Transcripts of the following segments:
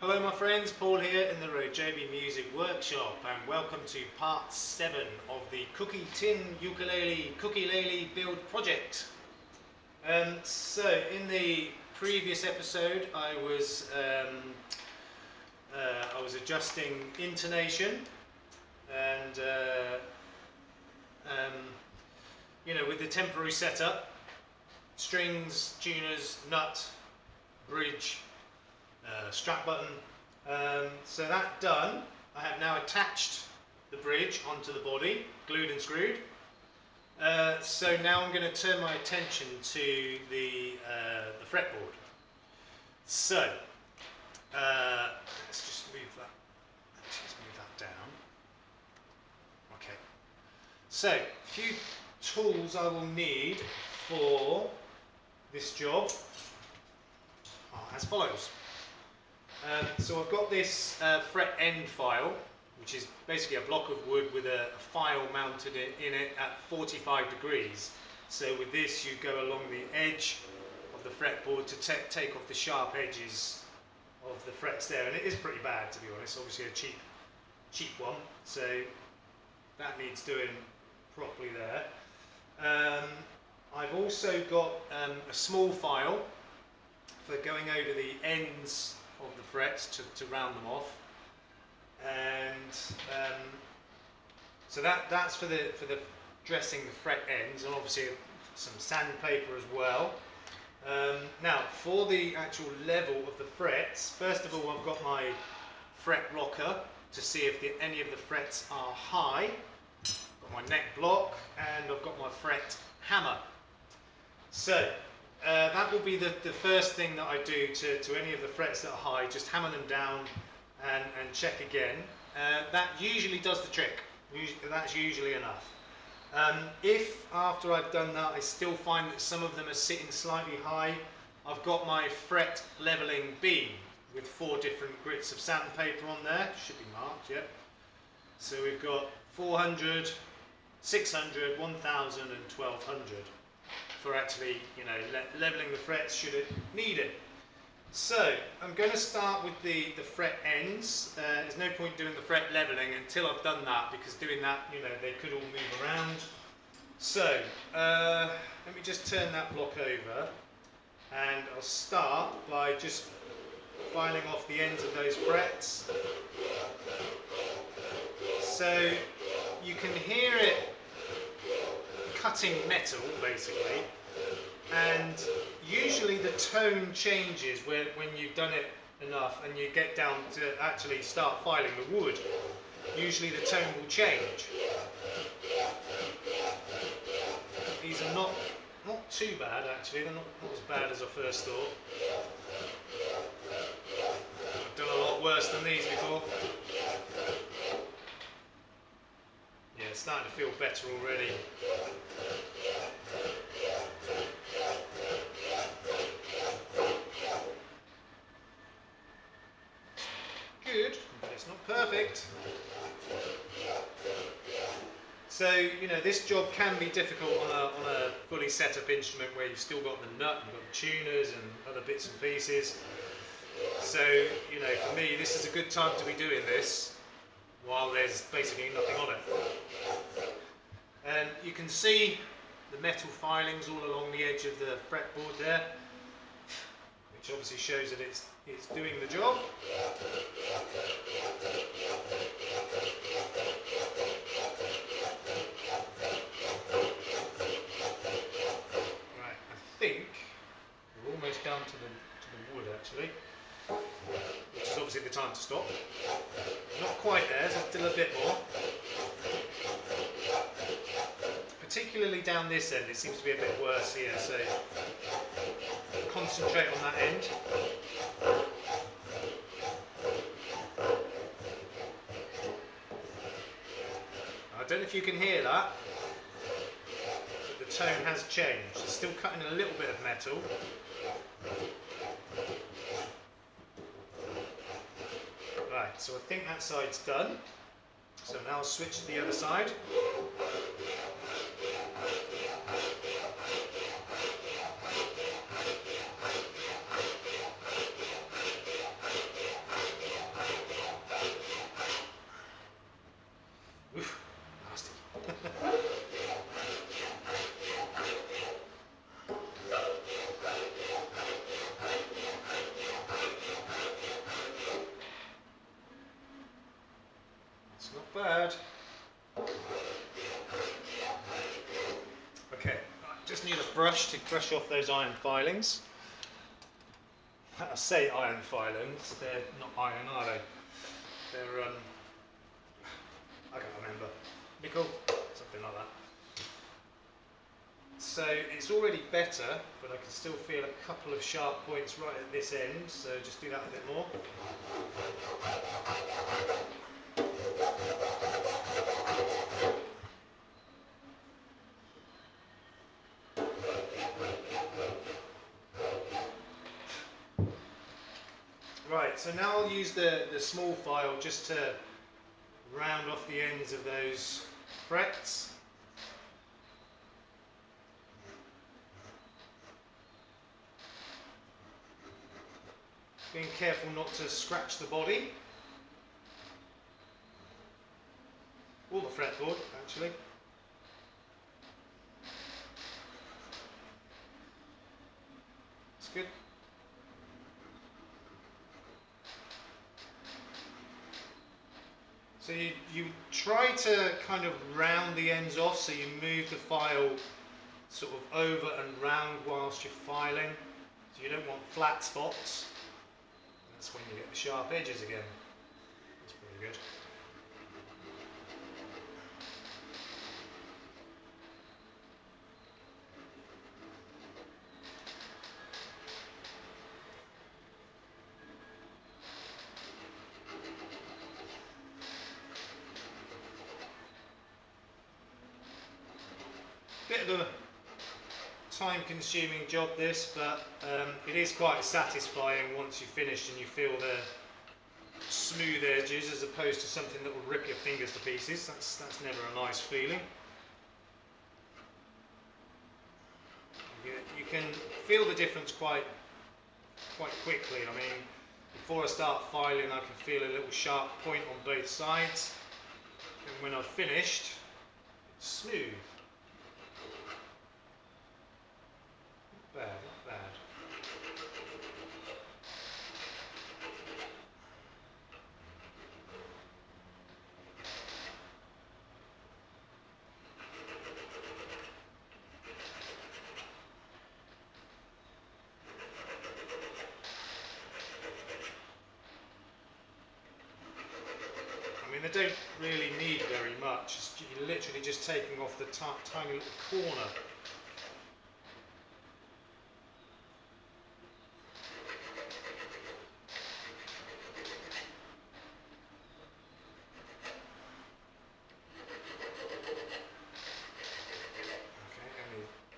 Hello my friends, Paul here in the RoJoBe Music Workshop, and welcome to part 7 of the Cookie Tin Cookielele build project. So in the previous episode I was adjusting intonation and with the temporary setup, strings, tuners, nut, bridge, strap button. So that done, I have now attached the bridge onto the body, glued and screwed. So now I'm going to turn my attention to the fretboard. So let's just move that. Let's move that down. Okay. So a few tools I will need for this job are as follows. So I've got this fret end file, which is basically a block of wood with a file mounted in it at 45 degrees. So with this you go along the edge of the fretboard to take off the sharp edges of the frets there, and it is pretty bad, to be honest. Obviously a cheap one, so that needs doing properly there. I've also got a small file for going over the ends of the frets to round them off, and so that's for the dressing the fret ends, and obviously some sandpaper as well. Now for the actual level of the frets, first of all I've got my fret rocker to see if any of the frets are high. Got my neck block, and I've got my fret hammer. So that will be the first thing that I do to any of the frets that are high. Just hammer them down and check again. That usually does the trick. That's usually enough. If after I've done that I still find that some of them are sitting slightly high, I've got my fret leveling beam with 4 different grits of sandpaper on there. Should be marked, yeah. So we've got 400, 600, 1000 and 1200. For actually, leveling the frets should it need it. So I'm going to start with the fret ends. There's no point doing the fret leveling until I've done that, because doing that, they could all move around. So let me just turn that block over, and I'll start by just filing off the ends of those frets. So you can hear it cutting metal basically, and usually the tone changes when you've done it enough and you get down to actually start filing the wood. Usually the tone will change. These are not too bad actually, they're not as bad as I first thought. I've done a lot worse than these before. Yeah, it's starting to feel better already. Good, but it's not perfect. So, this job can be difficult on a fully set up instrument where you've still got the nut, you've got the tuners and other bits and pieces. So, for me, this is a good time to be doing this while there's basically nothing on it. And you can see the metal filings all along the edge of the fretboard there, which obviously shows that it's doing the job. Right, I think we're almost down to the wood actually, which is obviously the time to stop. Not quite there, so still a bit more. Particularly down this end, it seems to be a bit worse here, so concentrate on that end. I don't know if you can hear that, but the tone has changed. It's still cutting a little bit of metal. Right, so I think that side's done. So now I'll switch to the other side. bad. Okay, just need a brush to brush off those iron filings. I say iron filings, they're not iron, are they? They're, I can't remember, nickel, something like that. So it's already better, but I can still feel a couple of sharp points right at this end, so just do that a bit more. Right, so now I'll use the small file just to round off the ends of those frets. Being careful not to scratch the body, or the fretboard actually. That's good. So you try to kind of round the ends off, so you move the file sort of over and round whilst you're filing. So you don't want flat spots. That's when you get the sharp edges again. That's pretty good. Bit of a time-consuming job this, but it is quite satisfying once you've finished and you feel the smooth edges as opposed to something that will rip your fingers to pieces. That's never a nice feeling. You can feel the difference quite quickly. I mean, before I start filing, I can feel a little sharp point on both sides, and when I've finished, it's smooth. Not bad, not bad. I mean, they don't really need very much. You're literally just taking off the tiny little corner.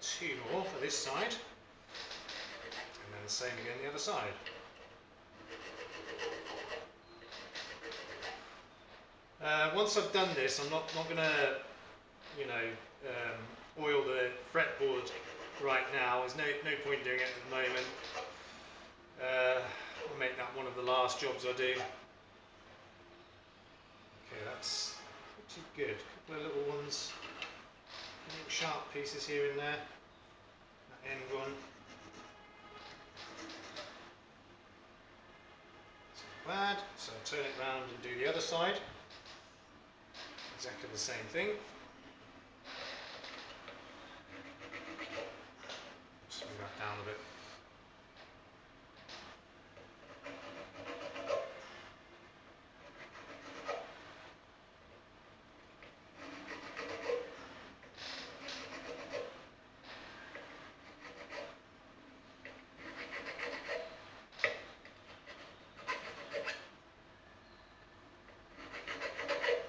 Two more for this side, and then the same again the other side. Once I've done this, I'm not going to, oil the fretboard right now. There's no point doing it at the moment. I'll make that one of the last jobs I do. Okay, that's pretty good. A couple of little ones, little sharp pieces here and there. End one. It's not bad. So I'll turn it round and do the other side. Exactly the same thing. Just move that down a bit.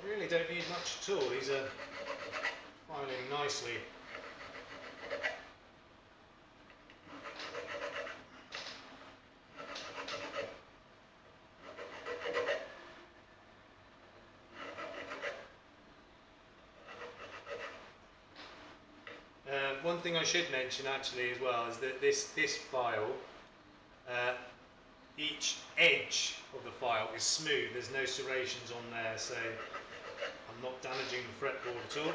Really don't need much at all. These are filing nicely. One thing I should mention actually as well is that this file, each edge of the file is smooth. There's no serrations on there, so I'm not damaging the fretboard at all.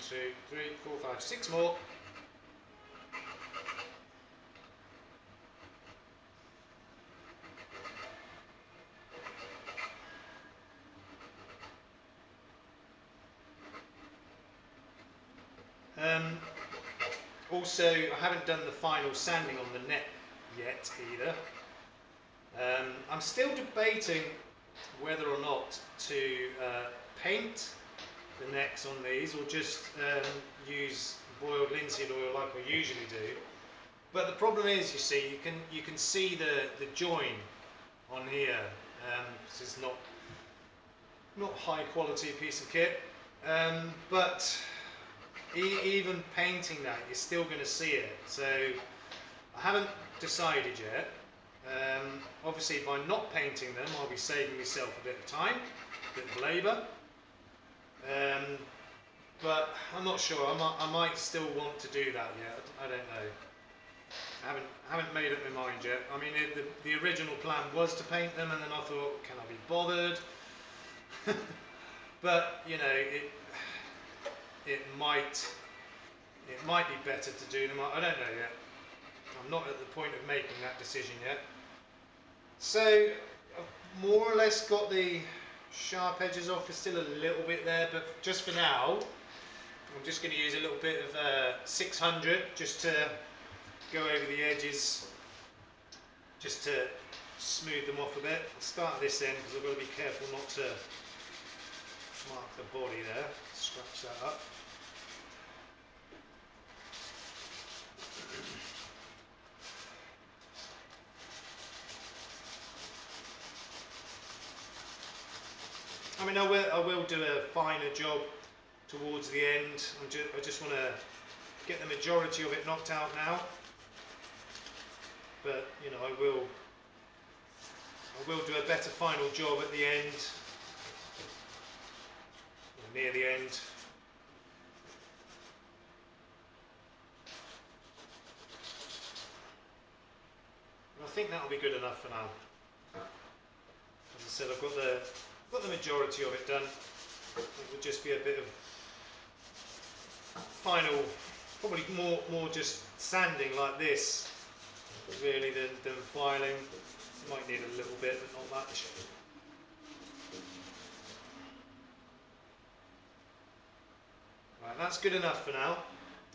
2, 3, 4, 5, 6 more. Also, I haven't done the final sanding on the neck yet either. I'm still debating whether or not to paint the necks on these or just use boiled linseed oil like I usually do. But the problem is, you see, you can see the join on here. This is not high quality piece of kit, but even painting that, you're still going to see it. So I haven't decided yet. Obviously, by not painting them, I'll be saving myself a bit of time, a bit of labour. But I'm not sure. I might still want to do that yet. I don't know. I haven't made up my mind yet. I mean, the original plan was to paint them, and then I thought, can I be bothered? But you know, it might be better to do them. I don't know yet. I'm not at the point of making that decision yet. So I've more or less got the sharp edges off. There's still a little bit there, but just for now, I'm just going to use a little bit of 600 just to go over the edges, just to smooth them off a bit. I'll start at this end because I've got to be careful not to mark the body there. Scratch that up. I mean, I will do a finer job towards the end. I just want to get the majority of it knocked out now. But you know, I will do a better final job at the end, or near the end. And I think that'll be good enough for now. As I said, I've got the majority of it done. It would just be a bit of final, probably more just sanding like this, really, than filing. Might need a little bit, but not much. Right, that's good enough for now,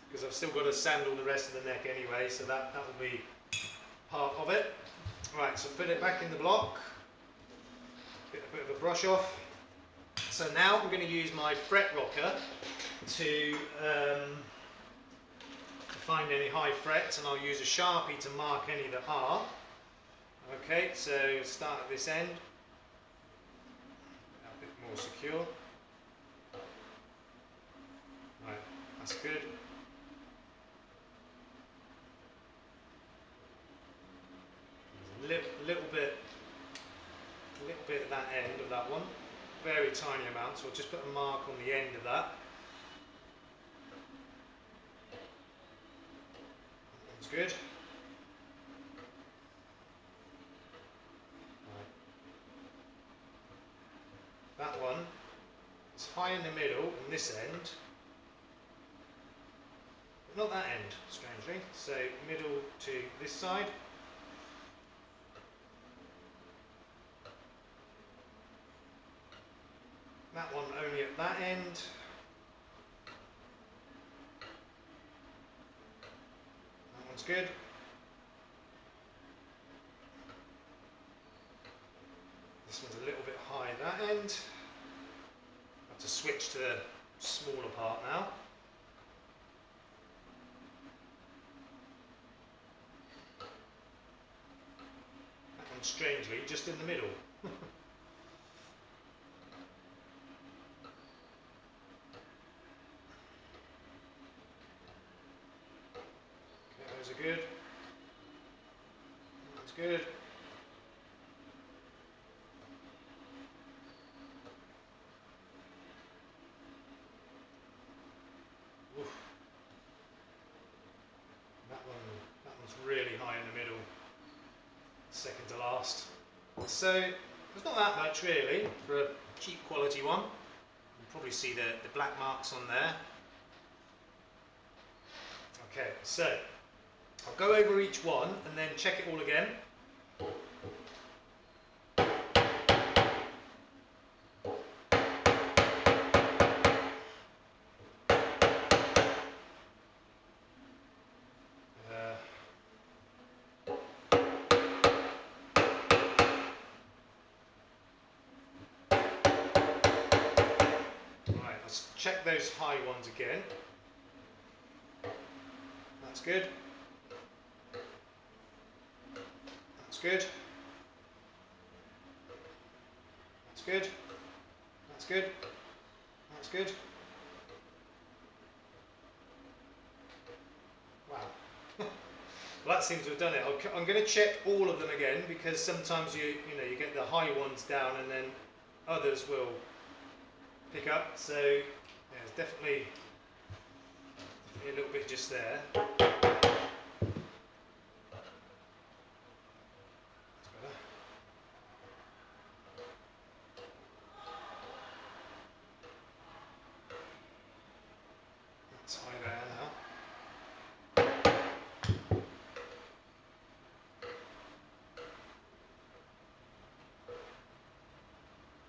because I've still got to sandal the rest of the neck anyway, so that will be part of it. Right, so put it back in the block. Get a bit of a brush off. So now I'm going to use my fret rocker to find any high frets, and I'll use a Sharpie to mark any that are. Okay, so start at this end, a bit more secure. Right, that's good. There's a little bit at that end of that one, very tiny amount, so I'll just put a mark on the end of that. That's good. Right. That one is high in the middle on this end, but not that end, strangely. So middle to this side. That one only at that end. That one's good. This one's a little bit high at that end. I have to switch to the smaller part now. That one's strangely just in the middle. Those are good. That's good. Oof. That one's really high in the middle. Second to last. So there's not that much really for a cheap quality one. You can probably see the black marks on there. Okay, so I'll go over each one and then check it all again. Let's check those high ones again. That's good. That's good. That's good. That's good. That's good. Wow. Well, that seems to have done it. I'm going to check all of them again, because sometimes you get the high ones down and then others will pick up. So yeah, it's definitely a little bit just there. That's better. That's high there now.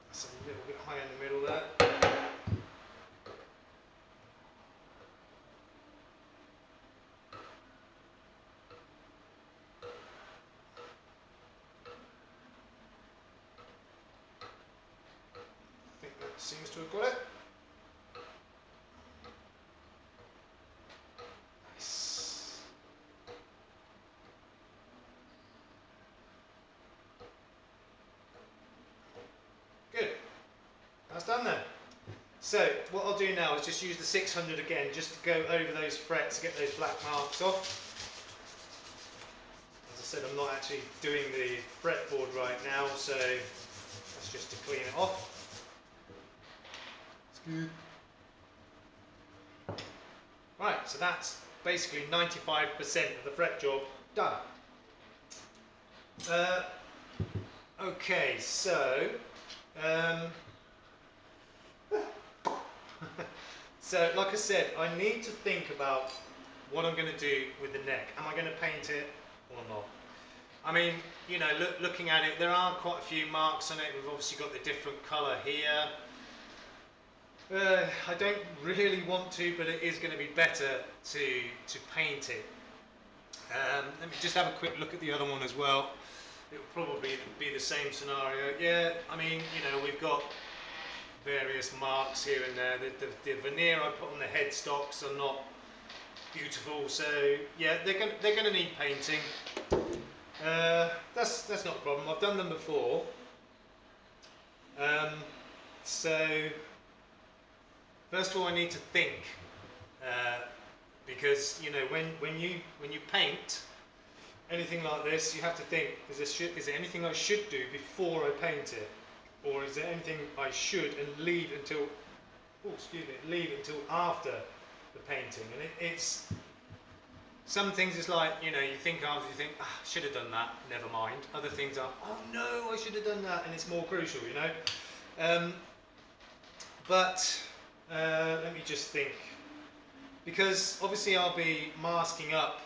That's a little bit high in the middle there. Seems to have got it. Nice. Good. That's done then. So what I'll do now is just use the 600 again, just to go over those frets, get those black marks off. As I said, I'm not actually doing the fretboard right now, so that's just to clean it off. Good. Right, so that's basically 95% of the fret job done. Okay, so so like I said, I need to think about what I'm going to do with the neck. Am I going to paint it or not? I mean, you know, looking at it, there are quite a few marks on it. We've obviously got the different colour here. I don't really want to, but it is going to be better to paint it. Let me just have a quick look at the other one as well. It will probably be the same scenario. Yeah, I mean, you know, we've got various marks here and there. The veneer I put on the headstocks are not beautiful, so yeah, they're going to need painting. That's not a problem. I've done them before. So first of all, I need to think, because you know when you paint anything like this, you have to think: is there anything I should do before I paint it, or is there anything I should and leave until after the painting? And it's some things. It's like, you know, you think after, you think, I should have done that. Never mind. Other things are, oh no, I should have done that, and it's more crucial, you know. But let me just think, because obviously I'll be masking up,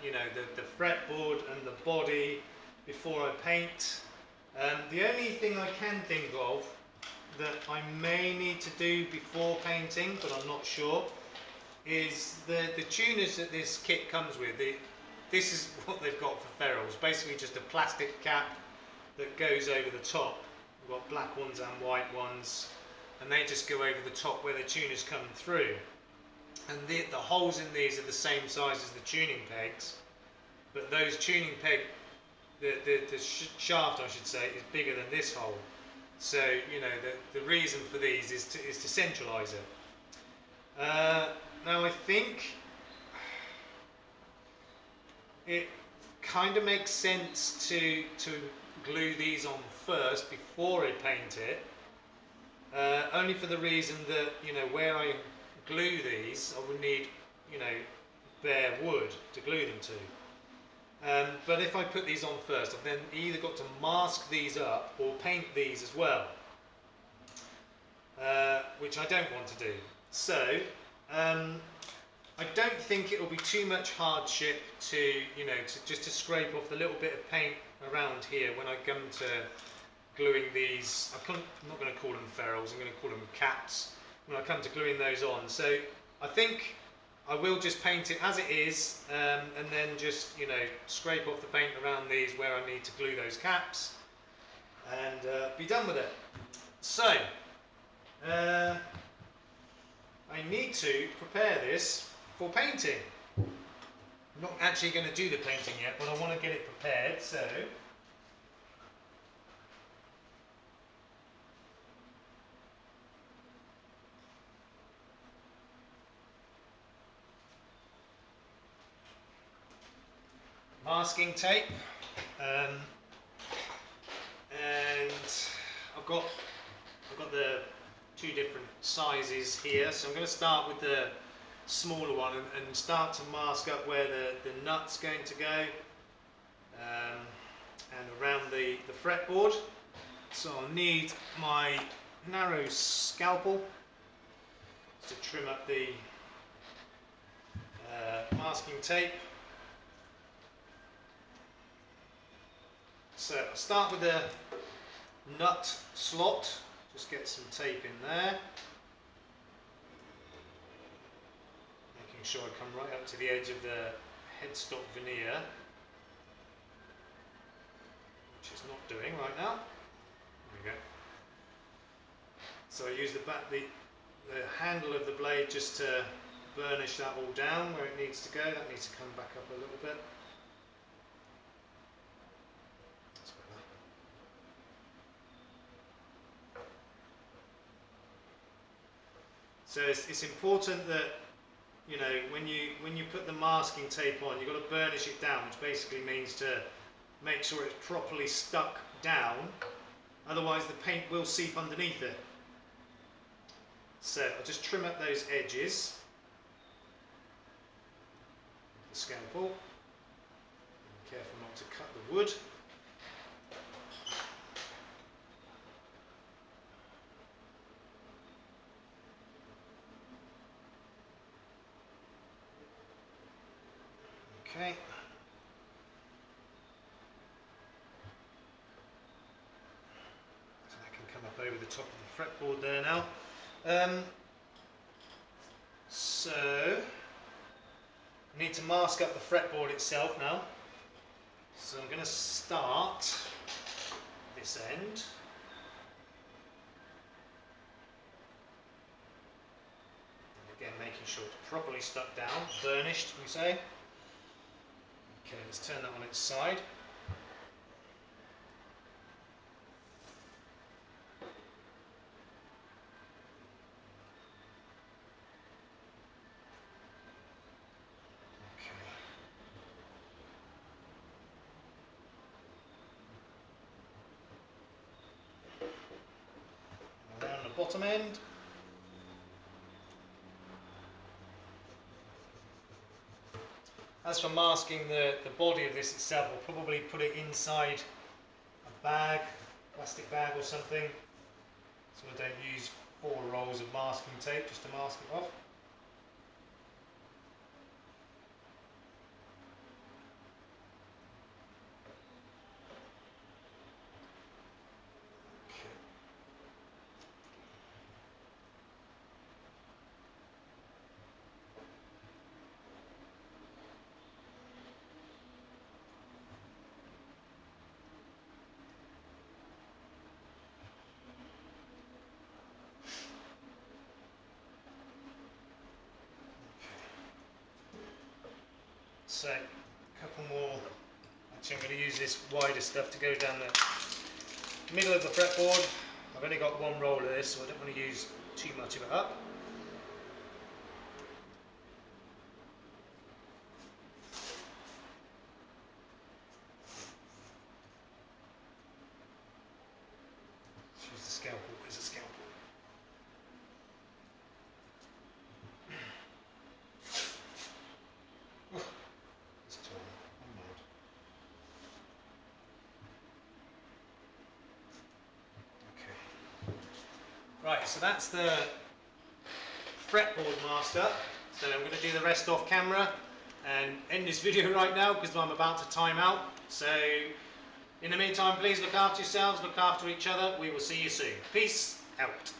you know, the fretboard and the body before I paint. The only thing I can think of that I may need to do before painting, but I'm not sure, is the tuners that this kit comes with. This is what they've got for ferrules, basically just a plastic cap that goes over the top. We've got black ones and white ones, and they just go over the top where the tuner's coming through. And the holes in these are the same size as the tuning pegs, but those tuning peg, the shaft, I should say, is bigger than this hole. So, you know, the reason for these is to centralise it. Now I think it kind of makes sense to glue these on first before I paint it. Only for the reason that, you know, where I glue these, I would need, you know, bare wood to glue them to. But if I put these on first, I've then either got to mask these up or paint these as well, which I don't want to do. So I don't don't think it will be too much hardship to, you know, just to scrape off the little bit of paint around here when I come to gluing these. I'm not going to call them ferrules, I'm going to call them caps when I come to gluing those on. So I think I will just paint it as it is, and then just, you know, scrape off the paint around these where I need to glue those caps, and be done with it. So I need to prepare this for painting. I'm not actually going to do the painting yet, but I want to get it prepared. So masking tape, and I've got the two different sizes here, so I'm going to start with the smaller one and start to mask up where the nut's going to go, and around the fretboard. So I'll need my narrow scalpel to trim up the masking tape. So I'll start with the nut slot, just get some tape in there, making sure I come right up to the edge of the headstock veneer, which it's not doing right now. There we go. So I use the handle of the blade just to burnish that all down where it needs to go. That needs to come back up a little bit. So it's important that, you know, when you put the masking tape on, you've got to burnish it down, which basically means to make sure it's properly stuck down, otherwise the paint will seep underneath it. So I'll just trim up those edges with the scalpel. Be careful not to cut the wood. Okay. So that can come up over the top of the fretboard there now. So I need to mask up the fretboard itself now. So I'm going to start this end. Again, making sure it's properly stuck down, burnished, we say. Okay, let's turn that on its side. Okay. Around the bottom end. As for masking the body of this itself, I'll probably put it inside a bag, plastic bag or something, so I don't use 4 rolls of masking tape just to mask it off. So, a couple more. Actually, I'm going to use this wider stuff to go down the middle of the fretboard. I've only got 1 roll of this, so I don't want to use too much of it up. Let's use the scalpel. Where's the scalpel? Right, so that's the fretboard masked up. So I'm going to do the rest off camera and end this video right now because I'm about to time out. So in the meantime, please look after yourselves, look after each other. We will see you soon. Peace out.